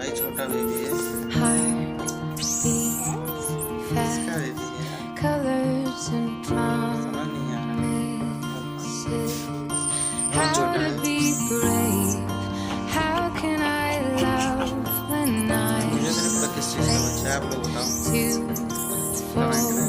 भाई छोटा बेबी है। Heartbeat इसका fast, बेबी है। colors and समझ नहीं आ promises. रहा, बहुत How छोटा to है। be brave? How can I love when मुझे तो नहीं I'm पता किस चीज़ का बच्चा है, आप लोग बताओ afraid to कमेंट fall? में।